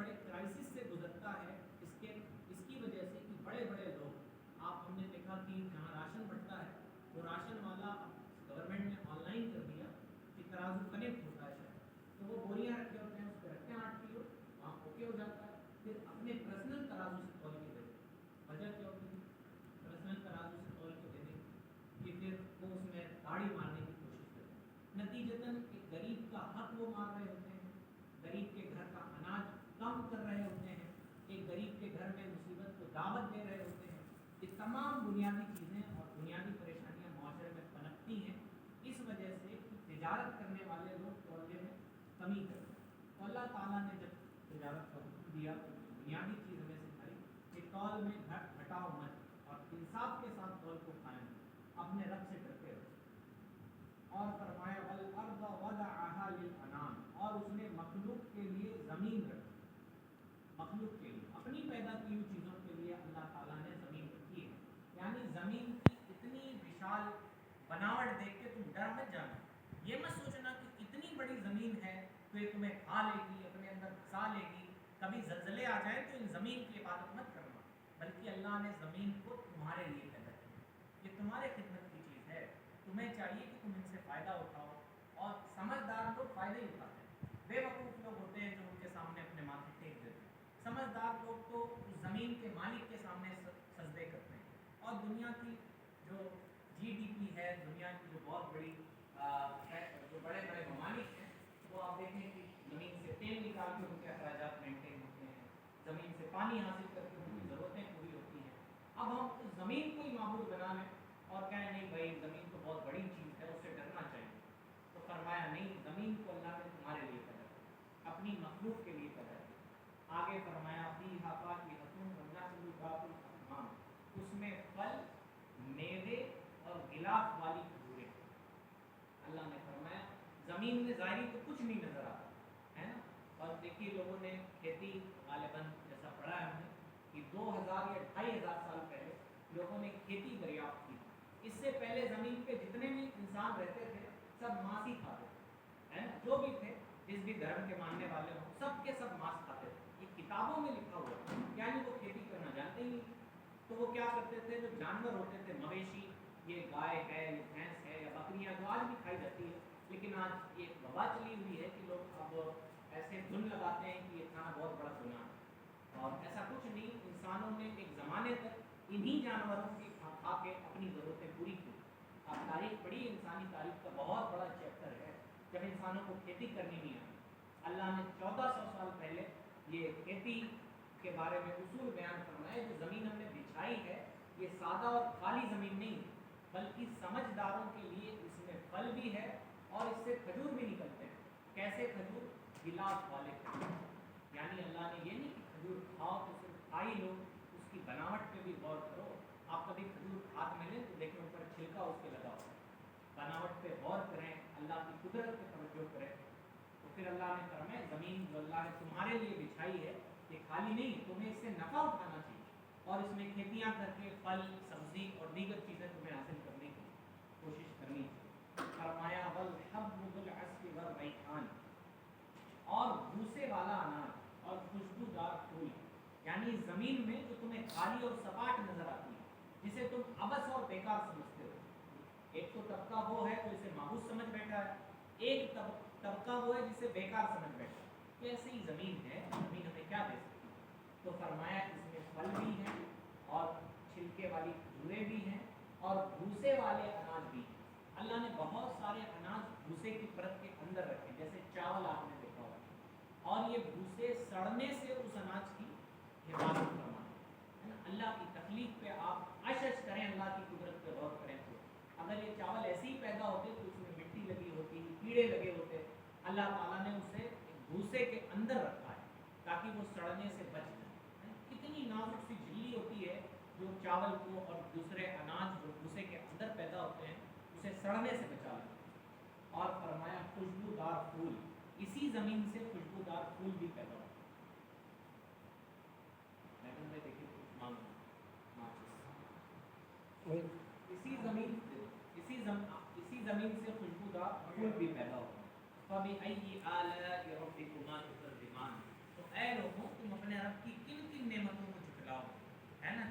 بڑے کرائسس سے گزرتا ہے اس کی وجہ سے کہ بڑے بڑے لوگ، آپ ہم نے دیکھا کہ جہاں راشن بٹتا ہے وہ راشن والا گورنمنٹ نے آن لائن کر دیا کہ ترازو کنیکٹ ہوتا ہے شاید، تو وہ بوریاں رکھے ہوتے ہیں، اس پہ رکھتے ہیں 8 کلو، وہاں اوکے ہو جاتا ہے، پھر اپنے پرسنل ترازو سے تول کے دیتے ہیں۔ وجہ کیا ہوتی ہے؟ پرسنل ترازو سے تول کے دینے کہ پھر وہ اس میں داڑھی مارنے کی کوشش کرتے ہیں، نتیجتاً ایک غریب کا حق وہ مار رہے ہوتے ہیں، غریب کے گھر کا اناج کم کر رہے ہوتے ہیں، ایک غریب کے گھر میں مصیبت کو دعوت دے رہے ہوتے ہیں۔ یہ تمام بنیادی چیزیں اور بنیادی پریشانیاں معاشرے میں پنپتی ہیں، اس وجہ سے کہ تجارت کرنے والے لوگ تولنے میں کمی کرتے ہیں۔ تو اللہ تعالیٰ نے جب تجارت کا حکم دیا تو بنیادی چیز ہمیں سکھائی کہ تول میں گھٹاؤ مت اور انصاف کے ساتھ تول کو قائم کرو، اپنے رب سے ڈرتے رہو۔ اور فرمایا والارض وضعها للانام، اور اس نے مخلوق کے لیے زمین رکھی، مخلوق کے لیے اپنی پیدا کی ہوئی چیزوں کے لیے اللہ تعالیٰ نے زمین رکھی ہے، یعنی زمین کی اتنی وشال بناوٹ دیکھ کے تم ڈر مت جانا، یہ مت سوچنا کہ اتنی بڑی زمین ہے تو یہ تمہیں کھا لے گی، اپنے اندر پھنسا لے گی، کبھی زلزلے آ جائیں تو ان زمین کی عبادت مت کرنا، بلکہ اللہ نے زمین کو تمہارے لیے پیدا کیا، یہ تمہارے خدمت کی چیز ہے، تمہیں چاہیے کہ تم ان سے فائدہ اٹھاؤ۔ اور سمجھدار لوگ فائدہ ہی اٹھاتے ہیں، بے وقوف لوگ ہوتے ہیں جو ان کے سامنے اپنے ماتھے ٹیک دیتے ہیں، سمجھدار لوگ تو اس زمین کے مالک کے سامنے سجدے کرتے ہیں۔ اور دنیا کی جو GDP ہے، دنیا کی جو بہت بڑی جو بڑے بڑے ممالک ہیں، وہ آپ دیکھیں کہ زمین سے تیل نکال کے ان کے اخراجات مینٹین ہوتے ہیں، زمین سے پانی حاصل کر کے ان کی ضرورتیں پوری ہوتی ہیں۔ اب ہم اس زمین کو ہی معبود بنا لیں اور کہیں نہیں بھائی زمین تو بہت بڑی چیز ہے، اس سے ڈرنا چاہیے، تو فرمایا نہیں، زمین کو اللہ نے تمہارے لیے پیدا کیا، اپنی مخلوق کے لیے پیدا کیا۔ آگے فرمایا فیہا فاکہۃ والنخل ذات الاکمام، اس میں پھل، میوے اور غلاف والی کھجوریں۔ اللہ نے فرمایا زمین میں ظاہری تو کچھ نہیں نظر آتا ہے نا، اور دیکھیے لوگوں نے کھیتی غالباً جیسا پڑھا ہے ہم نے کہ 2000 یا 2500 سال پہلے لوگوں نے کھیتی دریافت کی، اس سے پہلے زمین پہ جتنے بھی انسان رہتے تھے سب ماंس ہی کھاتے تھے، ہے نا، جو بھی تھے جس بھی دھرم کے ماننے والے ہوں سب کے سب ماंس کھاتے تھے، یہ کتابوں میں لکھا ہوا ہے، یعنی وہ کھیتی کرنا جانتے ہی نہیں۔ تو وہ کیا کرتے تھے، جو جانور ہوتے تھے مویشی، یہ گائے ہے، یہ بھینس ہے یا بکریاں جو آج بھی کھائی جاتی ہے، لیکن آج ایک وبا چلی ہوئی ہے کہ لوگ اب ایسے دھن لگاتے ہیں کہ یہ کھانا بہت بڑا گناہ ہے، اور ایسا کچھ نہیں، انسانوں نے ایک زمانے تک انہی جانوروں کی کھا کے اپنی ضرورتیں پوری کی۔ آپ تاریخ پڑھی، انسانی تاریخ کا بہت بڑا چیپٹر ہے، جب انسانوں کو کھیتی کرنی نہیں آئی، اللہ نے 1400 سال پہلے یہ کھیتی کے بارے میں اصول بیان فرمائے، جو زمین ہم نے بچھائی ہے یہ سادہ اور خالی زمین نہیں، بلکہ سمجھداروں کے لیے اس میں پھل بھی ہے اور اس سے کھجور بھی نکلتے ہیں۔ کیسے کھجور؟ غلاف والے کھجور، یعنی اللہ نے یہ نہیں کہ کھجور کھاؤ تو صرف کھا ہی لو، اس کی بناوٹ پہ بھی غور کرو۔ آپ کبھی کھجور ہاتھ میں لیں تو دیکھیں اوپر چھلکا اس کے لگا ہوا ہے، بناوٹ پہ غور کریں، اللہ کی قدرت پہ توجہ کریں، تو پھر اللہ نے فرمایا زمین جو اللہ نے تمہارے لیے بچھائی ہے یہ خالی نہیں، تمہیں اس سے نفع اٹھانا چاہیے اور اس میں کھیتیاں کر کے پھل، سبزی اور دیگر چیزیں تمہیں حاصل کرنے کی کوشش کرنی چاہیے۔ فرمایا والحب ذو العصف والریحان، اور بھوسے والا اناج اور خوشبودار پھول، یعنی زمین میں جو تمہیں خالی اور سپاٹ نظر آتی ہے، جسے تم عبث اور بیکار سمجھتے ہو، ایک تو طبقہ وہ ہے جو اسے معبود سمجھ بیٹھا ہے، ایک طبقہ وہ ہے جسے بیکار سمجھ بیٹھا ہے، کیسے ہی زمین ہے، زمین ہمیں کیا دے سکتی ہے؟ تو فرمایا اس میں پھل بھی ہیں اور چھلکے والی کھجوریں بھی ہیں اور بھوسے والے اناج بھی ہیں۔ اللہ نے بہت سارے اناج بھوسے کی پرت کے اندر رکھے، جیسے چاول آپ نے دیکھا ہوگا، اور یہ بھوسے سڑنے سے اس اناج کی حفاظت فرمانا ہے نا۔ اللہ کی تخلیق پہ آپ اشش کریں، اللہ کی قدرت پہ غور کریں تو اگر یہ چاول ایسے ہی پیدا ہوتے تو اس میں مٹی لگی ہوتی، کیڑے لگے ہوتے، اللہ تعالیٰ نے اسے بھوسے کے اندر رکھا ہے تاکہ وہ سڑنے سے بچ جائے۔ کتنی نازک سی جھلی ہوتی ہے جو چاول کو اور دوسرے اناج جو بھوسے کے اندر پیدا ہوتے ہیں اسے سڑنے سے بچا لیتے ہیں۔ اور فرمایا خوشبودار پھول، اسی زمین سے خوشبودار پھول بھی پیدا ہوتے ہیں۔ میں دیکھیے کچھ مانگنا اسی زمین سے خوشبودار پھول بھی پیدا ہوتے ہیں۔ فَبِأَيِّ آلَاءِ رَبِّكُمَا تُكَذِّبَانِ، تو اے لوگوں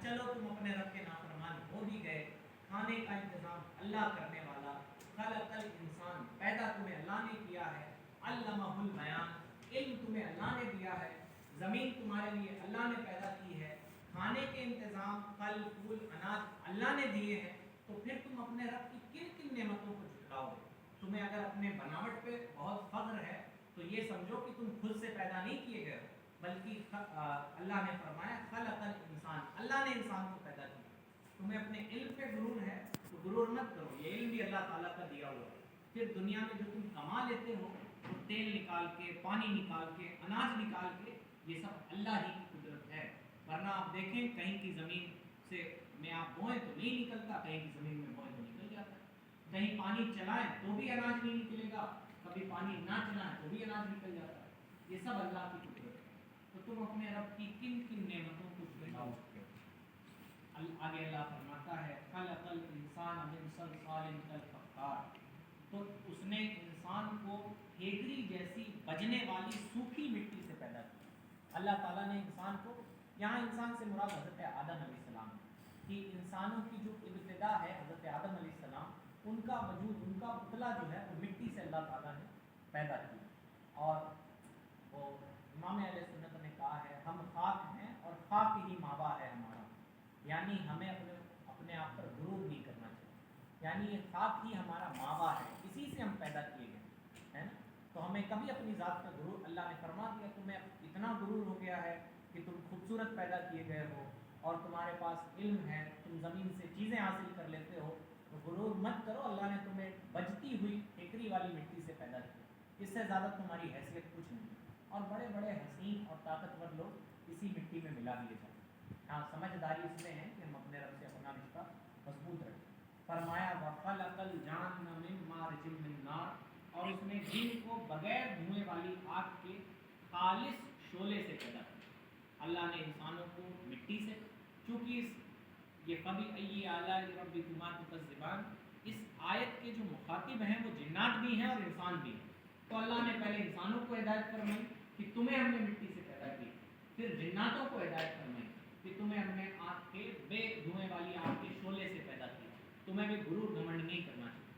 चलो तुम अपने रब के नाफरमान हो भी गए, खाने का इंतज़ाम अल्लाह करने वाला, खलक़ल इंसान पैदा तुम्हें अल्लाह ने किया है, अल्लमहुल बयान इल्म तुम्हें अल्लाह ने दिया है, ज़मीन तुम्हारे लिए अल्लाह ने पैदा की है, खाने के इंतज़ाम फल फूल अनाज अल्लाह ने दिए हैं, तो फिर तुम अपने रब की किन किन नेमतों को झुटलाओगे? तुम्हें अगर अपने बनावट पे बहुत फख्र है तो ये समझो कि तुम खुद से पैदा नहीं किए गए हो, बल्कि अल्लाह ने फरमाया खलक़ल इंसान, अल्लाह ने इंसान को पैदा किया। तुम्हें अपने इल्म पे गुरूर है तो गुरूर मत करो, ये इल्म भी अल्लाह ताला का दिया हुआ है। फिर दुनिया में जो तुम कमा लेते हो तो तेल निकाल के, पानी निकाल के, अनाज निकाल के, ये सब अल्लाह ही की कुदरत है। वरना आप देखें कहीं की ज़मीन से में आप बोएं तो नहीं निकलता, कहीं की ज़मीन में बोएं तो निकल जाता है। कहीं पानी चलाएं तो भी अनाज नहीं निकलेगा, कभी पानी ना चलाएं तो भी अनाज निकल जाता है। ये सब अल्लाह की कुदरत है। तो तुम अपने रब की किन किन नेमतों को झुटलाओ? आगे अल्लाह फरमाता है खलक़ल इंसान मिन सलसालिन कल फख्खार, तो उसने इंसान को हेकड़ी जैसी बजने वाली सूखी मिट्टी से पैदा किया। अल्लाह ताला ने इंसान को, यहाँ इंसान से मुराद हज़रत आदम अलैहिस्सलाम कि इंसानों की जो इब्तिदा है हज़रत आदम अलैहिस्सलाम, उनका वजूद, उनका पुतला जो है वो मिट्टी से अल्लाह ताला ने पैदा किया। और वो इमाम अहले सुन्नत ने कहा है हम खाक हैं और खाक ही मावा है हमारा, यानी हमें अपने आप पर गुरूर नहीं करना चाहिए, यानी ये खाक ही हमारा मावा है, इसी से हम पैदा किए गए है ना। तो हमें कभी अपनी ज़ात का गुरूर, अल्लाह ने फरमा दिया तुम्हें इतना गुरूर हो गया है कि तुम खूबसूरत पैदा किए गए हो और तुम्हारे पास इल्म है, तुम ज़मीन से चीज़ें हासिल कर लेते हो, तो गुरूर मत करो। अल्लाह ने तुम्हें बजती हुई हेकड़ी वाली मिट्टी से पैदा किया, इससे ज़्यादा तुम्हारी हैसियत कुछ नहीं। और बड़े बड़े हसीन और ताकतवर लोग इसी मिट्टी में मिला दिए जाते हैं। हाँ, समझदारी इसमें है कि हम अपने रब से अपना रिश्ता मजबूत रखें। फरमाया वखलक़ल जान्न मिन मारिजिम मिन नार, और उसने जिन को बगैर धुएं वाली आग के खालिस शोले से पैदा किया। अल्लाह ने इंसानों को मिट्टी से, चूँकि ये कभी अय्यी आला रब्बिकुमा तुकज़्ज़िबान, इस आयत के जो मुखातिब हैं वो जिन्नात भी हैं और इंसान भी हैं। तो अल्लाह ने पहले इंसानों को हिदायत फरमाई कि तुम्हें हमने मिट्टी से पैदा किया, फिर जिन्नातों को हिदायत फरमाई कि तुम्हें हमने आग के बेधुएं वाली आग के शोले से पैदा किया, तुम्हें भी गुरूर घमंड नहीं करना चाहिए।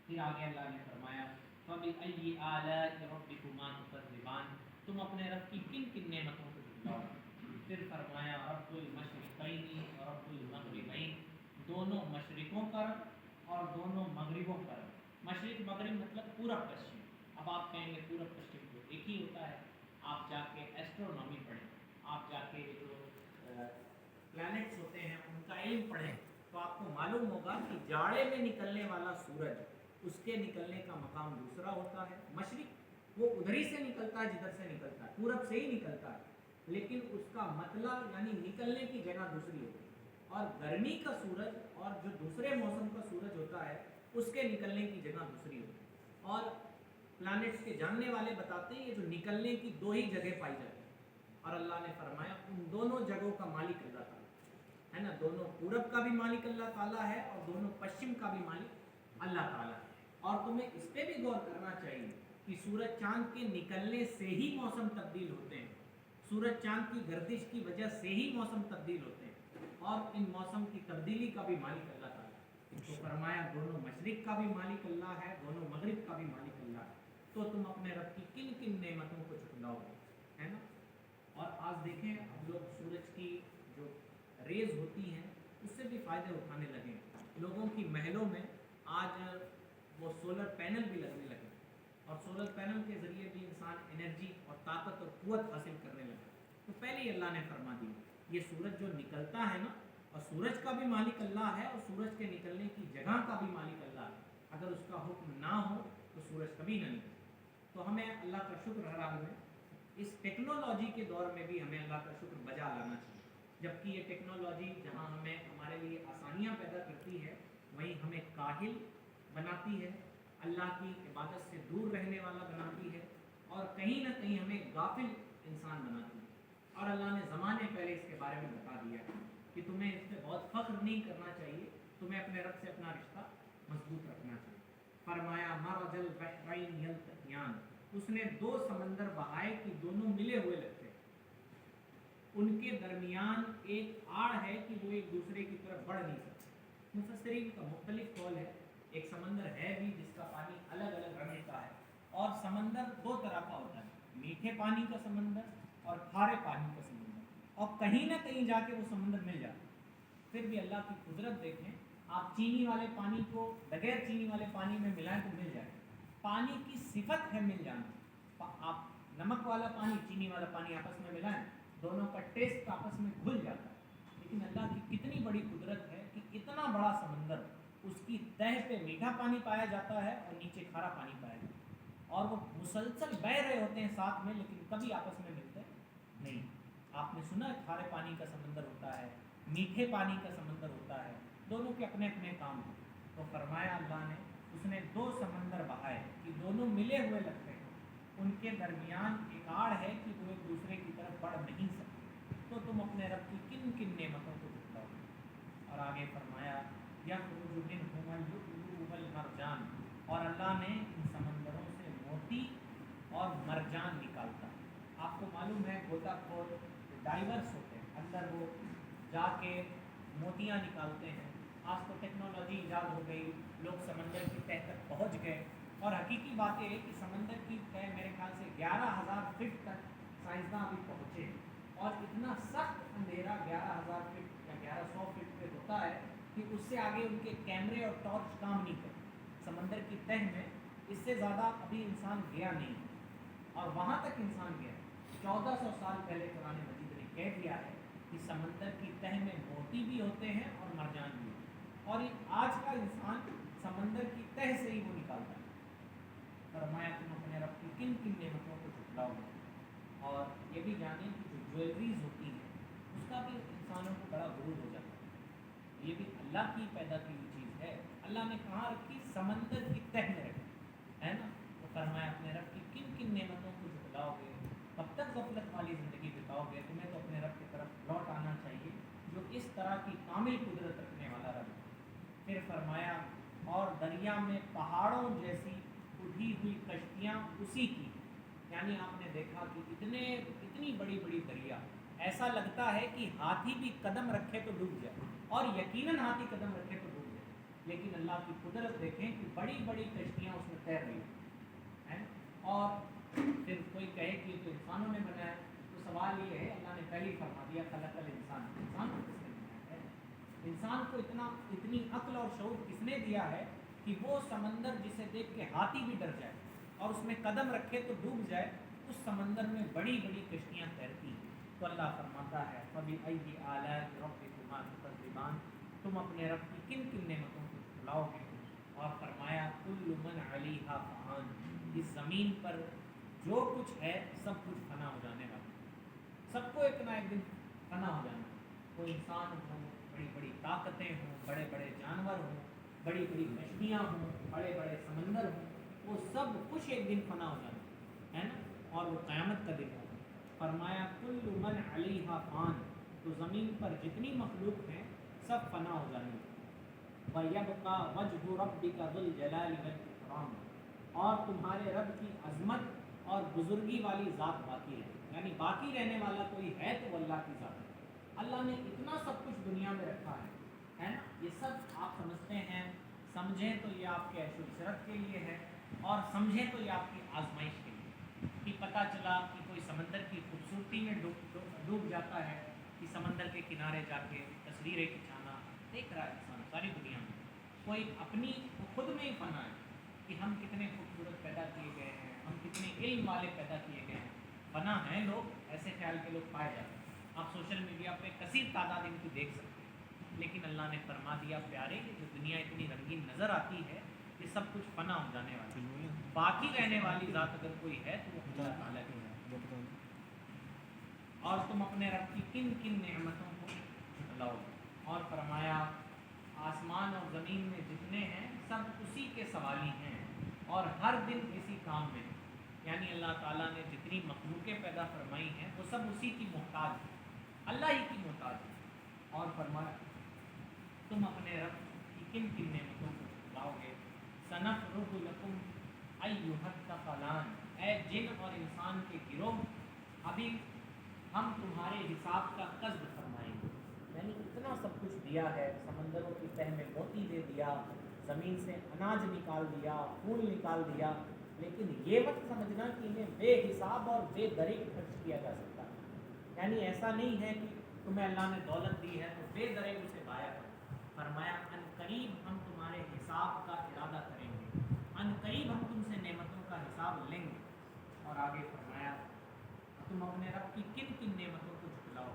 फिर आगे अल्लाह ने फरमाया फबिअय्यि आलाइ रब्बिकुमा तुकज़्ज़िबान, तुम अपने रब की किन किन नेमतों को झुटलाओ? फिर फरमाया रब्बुल मशरिक़ैनि व रब्बुल मग़रिबैन, दोनों मशरिकों का रब और दोनों मगरिबों का रब। मशरिक मगरिब मतलब पूरब पश्चिम। अब आप कहेंगे पूरब पश्चिम तो एक ही होता है, आप जाके एस्ट्रोनॉमी पढ़ें, आप जाके जो प्लैनेट्स होते हैं उनका इल्म पढ़ें, तो आपको मालूम होगा कि जाड़े में निकलने वाला सूरज, उसके निकलने का मकाम दूसरा होता है। मशरिक वो उधर ही से निकलता है जिधर से निकलता है, पूरब से ही निकलता है, लेकिन उसका मतलब यानी निकलने की जगह दूसरी होती है। और गर्मी का सूरज और जो दूसरे मौसम का सूरज होता है उसके निकलने की जगह दूसरी होती है। और प्लैनेट्स के जानने वाले बताते हैं ये जो निकलने की दो ही जगह पाई जाती है, और अल्लाह ने फरमाया उन दोनों जगहों का मालिक अल्लाह ताला है ना। दोनों पूरब का भी मालिक अल्लाह ताला है और दोनों पश्चिम का भी मालिक अल्लाह ताला है। और तुम्हें इस पर भी गौर करना चाहिए कि सूरज चाँद के निकलने से ही मौसम तब्दील होते हैं, सूरज चाँद की गर्दिश की वजह से ही मौसम तब्दील होते हैं, और इन मौसम की तब्दीली का भी मालिक अल्लाह ताला है। तो फरमाया दोनों मशरिक का भी मालिक अल्लाह है, दोनों मगरिब का भी मालिक अल्लाह है। तो तुम अपने रब की किन किन नेमतों को झुटलाओगे, है ना। और आज देखें अब लोग सूरज की जो रेज होती हैं उससे भी फ़ायदे उठाने लगे। लोगों की महलों में आज वो सोलर पैनल भी लगने लगे, और सोलर पैनल के ज़रिए भी इंसान एनर्जी और ताकत और क़ुव्वत हासिल करने लगा। तो पहले ही अल्लाह ने फरमा दिया ये सूरज जो निकलता है ना, और सूरज का भी मालिक अल्लाह है और सूरज के निकलने की जगह का भी मालिक अल्लाह है। अगर उसका हुक्म ना हो तो सूरज कभी ना निकले। तो हमें अल्लाह का शुक्र हर हाल में, इस टेक्नोलॉजी के दौर में भी हमें अल्लाह का शुक्र बजा लाना चाहिए। जबकि ये टेक्नोलॉजी जहाँ हमें हमारे लिए आसानियाँ पैदा करती है, वहीं हमें काहिल बनाती है, अल्लाह की इबादत से दूर रहने वाला बनाती है, और कहीं ना कहीं हमें गाफिल इंसान बनाती है। और अल्लाह ने ज़माने पहले इसके बारे में बता दिया कि तुम्हें इस पर बहुत फ़ख्र नहीं करना चाहिए, तुम्हें अपने रब से अपना रिश्ता मजबूत रखना चाहिए। फरमाया मरजल बहरैन यल्तक़ियान, उसने दो समंदर बहाए कि दोनों मिले हुए लगते। उनके दरमियान एक आड़ है कि वो एक दूसरे की तरफ बढ़ नहीं सकते। मुफस्सिरीन का मुख्तलिफ कौल है। एक समंदर है भी जिसका पानी अलग अलग रंग का है, और समंदर दो तरह का होता है, मीठे पानी का समंदर और खारे पानी का समंदर, और कहीं ना कहीं जाके वो समंदर मिल जाता है। फिर भी अल्लाह की कुदरत देखें, आप चीनी वाले पानी को बगैर चीनी वाले पानी में मिलाएं तो मिल जाए। पानी की सिफत है मिल जाना। आप नमक वाला पानी चीनी वाला पानी आपस में मिलाएं, दोनों का टेस्ट आपस में घुल जाता है। लेकिन अल्लाह की कितनी बड़ी कुदरत है कि इतना बड़ा समंदर, उसकी तह पे मीठा पानी पाया जाता है और नीचे खारा पानी पाया जाता है, और वो मुसलसल बह रहे होते हैं साथ में, लेकिन कभी आपस में मिलते नहीं। आपने सुना है खारे पानी का समंदर होता है, मीठे पानी का समंदर होता है, दोनों के अपने अपने काम हैं। तो फरमाया अल्लाह ने, उसने दो समंदर बहाए कि दोनों मिले हुए लगते हैं, उनके दरमियान एक आड़ है कि वो एक दूसरे की तरफ बढ़ नहीं सकते। तो तुम अपने रब की किन किन नेमतों को झुटलाओ। और आगे फरमाया यख़रुजु मिनहुमुल लुअ्लुअ वल मरजान, और अल्लाह ने इन समंदरों से मोती और मरजान निकालता है। आपको मालूम है गोताखोर डाइवर्स होते हैं, अंदर वो जाके मोतियाँ निकालते हैं। आज तो टेक्नोलॉजी ईजाद हो गई, लोग समंदर की तह तक पहुँच गए, और हकीकी बात यह है कि समंदर की तह मेरे ख्याल से 11,000 फीट तक साइंसदान अभी पहुँचे, और इतना सख्त अंधेरा 11,000 फीट या 1100 फीट पे होता है कि उससे आगे उनके कैमरे और टॉर्च काम नहीं करते। समंदर की तह में इससे ज़्यादा अभी इंसान गया नहीं, और वहाँ तक इंसान गया 1400 साल पहले कुरान मजीद ने कह दिया है कि समंदर की तह में मोती भी होते हैं और मरजान भी होते हैं, और आज का इंसान समंदर की तह से ही वो निकालता है। फरमाया तुम अपने रब की किन किन नेमतों को झुटलाओगे। और ये भी जानें कि जो ज्वेलरीज होती हैं उसका भी इंसानों को बड़ा गुरूर हो जाता है। ये भी अल्लाह की पैदा की हुई चीज़ है। अल्लाह ने कहाँ रखी? समंदर की तह में रखी, है ना। तो फरमाया अपने रब की किन किन नेमतों को झुटलाओगे, कब तक गफलत वाली ज़िंदगी बिताओगे। तुम्हें तो अपने रब की तरफ लौट आना चाहिए जो इस तरह की कामिल कुदरत रखने वाला रब है। फिर फरमाया और दरिया में पहाड़ों जैसी उठी हुई कश्तियाँ उसी की, यानी आपने देखा कि इतनी बड़ी बड़ी दरिया, ऐसा लगता है कि हाथी भी कदम रखे तो डूब जाए, और यकीनन हाथी कदम रखे तो डूब जाए, लेकिन अल्लाह की कुदरत देखें कि बड़ी बड़ी कश्तियाँ उसमें तैर रही हैं। और फिर कोई कहे कि ये तो इंसानों ने बनाया, तो सवाल ये है, अल्लाह ने पहले ही फरमा दिया खलक़ल इंसान, इंसान को किसने बनाया है? इंसान को इतनी अक्ल और शऊर किसने दिया है कि वो समंदर जिसे देख के हाथी भी डर जाए और उसमें कदम रखे तो डूब जाए, उस समंदर में बड़ी बड़ी कश्तियाँ तैरती हैं। तो अल्लाह फरमाता है फ़बिअय्यि आलाइ रब्बिकुमा तुकज़्ज़िबान, तुम अपने रब की किन किन नेमतों को झुटलाओगे। और फरमाया कुल्लु मन अलैहा फ़ान, इस ज़मीन पर जो कुछ है सब कुछ फना हो जाने वाला, सबको एक ना एक दिन फना हो जाना। कोई इंसान हो, बड़ी बड़ी ताकतें हों, बड़े बड़े जानवर हों, बड़ी बड़ी कश्तियाँ हों, बड़े बड़े समंदर हों, वो सब कुछ एक दिन फना हो जाना, है ना, और वो क़यामत का दिन होगा। फरमाया कुल्लु मन अलैहा फ़ान, तो ज़मीन पर जितनी मखलूक हैं सब फना हो जाएंगे। वयब्का वज्हु रब्बिका ज़ुल जलाली वल इकराम, और तुम्हारे रब की अज़मत और बुजुर्गी वाली ज़ात बाकी है, यानी बाकी रहने वाला कोई है तो वो अल्लाह की ज़ात है। अल्लाह ने इतना सब कुछ दुनिया में रखा है ना। ये सब आप समझते हैं, समझें तो ये आपके ऐशो इशरत के लिए है, और समझें तो ये आपकी आजमाइश के लिए। कि पता चला कि कोई समंदर की खूबसूरती में डूब जाता है, कि समंदर के किनारे जाके तस्वीरें खिंचाना देख रहा है इंसान सारी दुनिया में। कोई अपनी खुद में ही फना है कि हम कितने खूबसूरत पैदा किए गए हैं, हम कितने इल्म वाले पैदा किए गए हैं। फना हैं लोग, ऐसे ख्याल के लोग पाए जाते हैं। आप सोशल मीडिया पे कसीर तादाद इनकी देख सकते हैं, लेकिन अल्लाह ने फरमा दिया प्यारे, ये जो दुनिया इतनी रंगीन नज़र आती है ये सब कुछ फना हो जाने वाला है। बाकी रहने वाली ज़ात अगर कोई है तो वो अल्लाह ताला की है। और तुम अपने रब की किन किन नेमतों को लाओ। और फरमाया आसमान और ज़मीन में जितने हैं सब उसी के सवाली हैं, और हर दिन किसी काम में, यानी अल्लाह ताला ने जितनी मखलूक़ें पैदा फरमाई हैं वो सब उसी की मोहताज है, अल्लाह ही की मोहताज है। और फरमाया तुम अपने रब की किन किन नेमतों को लाओगे। सनफ़रुग़ु लकुम अय्युहत थक़लान, ऐ जिन और इंसान के गिरोह, अभी ہم تمہارے حساب کا قصد فرمائیں گے. یعنی اتنا سب کچھ دیا ہے، سمندروں کی تہ میں موتی دے دیا، زمین سے اناج نکال دیا، پھول نکال دیا، لیکن یہ مت سمجھنا کہ انہیں بے حساب اور بے دریغ خرچ کیا جا سکتا ہے. یعنی ایسا نہیں ہے کہ تمہیں اللہ نے دولت دی ہے تو بے دریغ اسے ضائع کرو. فرمایا ان قریب ہم تمہارے حساب کا ارادہ کریں گے، ان قریب ہم تم سے نعمتوں کا حساب لیں گے. اور آگے فرمایا تم اپنے رب کی کن کن نعمتوں کو جھٹلاؤ.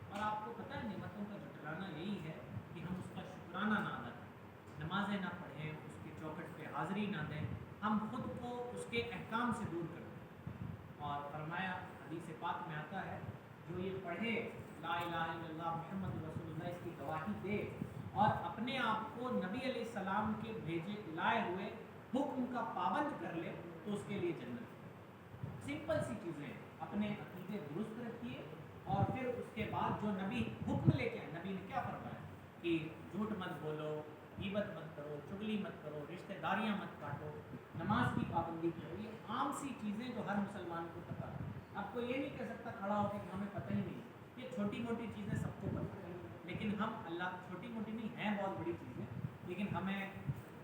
اور آپ کو پتہ ہے نعمتوں کا جھٹلانا یہی ہے کہ ہم اس کا شکرانہ نہ ادا کریں، نمازیں نہ پڑھیں، اس کے چوکھٹ پہ حاضری نہ دیں، ہم خود کو اس کے احکام سے دور کر دیں. اور فرمایا حدیث پاک میں آتا ہے جو یہ پڑھے لا الہ الا اللہ محمد رسول اللہ، اس کی گواہی دے اور اپنے آپ کو نبی علیہ السلام کے بھیجے لائے ہوئے حکم کا پابند کر لے تو اس کے لیے جنت. سمپل سی چیزیں، اپنے عقیدے درست رکھیے اور پھر اس کے بعد جو نبی حکم لے کے آئے، نبی نے کیا فرمایا کہ جھوٹ مت بولو، غیبت مت کرو، چگلی مت کرو، رشتہ داریاں مت کاٹو، نماز کی پابندی کرو. یہ عام سی چیزیں جو ہر مسلمان کو پتہ ہے. آپ کو یہ نہیں کہہ سکتا کھڑا ہو کے کہ ہمیں پتہ ہی نہیں. یہ چھوٹی موٹی چیزیں سب کو پتہ ہے، لیکن ہم اللہ چھوٹی موٹی نہیں ہیں، بہت بڑی چیزیں، لیکن ہمیں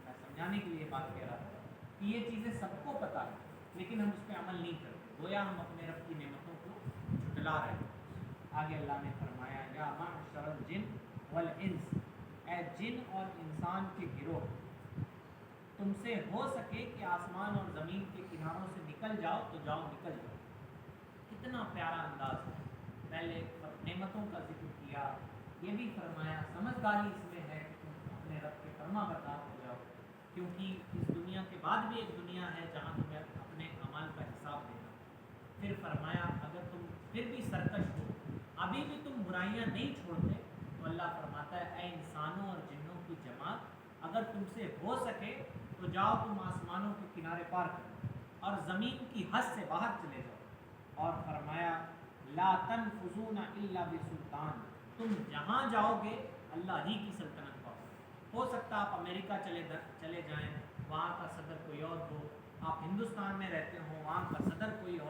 سمجھانے کے لیے بات کہہ رہا تھا کہ یہ چیزیں سب کو پتہ ہے لیکن ہم اس پہ عمل نہیں کرتے، گویا ہم اپنے رب کی نعمتوں کو جھٹلا رہے ہیں. آگے اللہ نے فرمایا یا معشر الجن والانس، اے جن اور انسان کے گروہ، تم سے ہو سکے کہ آسمان اور زمین کے کناروں سے نکل جاؤ تو جاؤ، نکل جاؤ. کتنا پیارا انداز ہے. پہلے نعمتوں کا ذکر کیا، یہ بھی فرمایا سمجھداری اس میں ہے کہ تم اپنے رب کے فرما بردار ہو جاؤ، کیونکہ اس دنیا کے بعد بھی ایک دنیا ہے جہاں تمہیں اپنے اعمال کا حساب دینا. پھر فرمایا اگر تم پھر بھی سرکش ہو، ابھی بھی تم برائیاں نہیں چھوڑتے، تو اللہ فرماتا ہے اے انسانوں اور جنوں کی جماعت، اگر تم سے ہو سکے تو جاؤ تم آسمانوں کے کنارے پار کرو اور زمین کی حد سے باہر چلے جاؤ. اور فرمایا لا تنفذون الا بسلطان، تم جہاں جاؤ گے اللہ ہی کی سلطنت پاؤ. ہو سکتا آپ امریکہ چلے جائیں، وہاں کا صدر کوئی اور ہو، آپ ہندوستان میں رہتے ہوں، وہاں کا صدر کوئی اور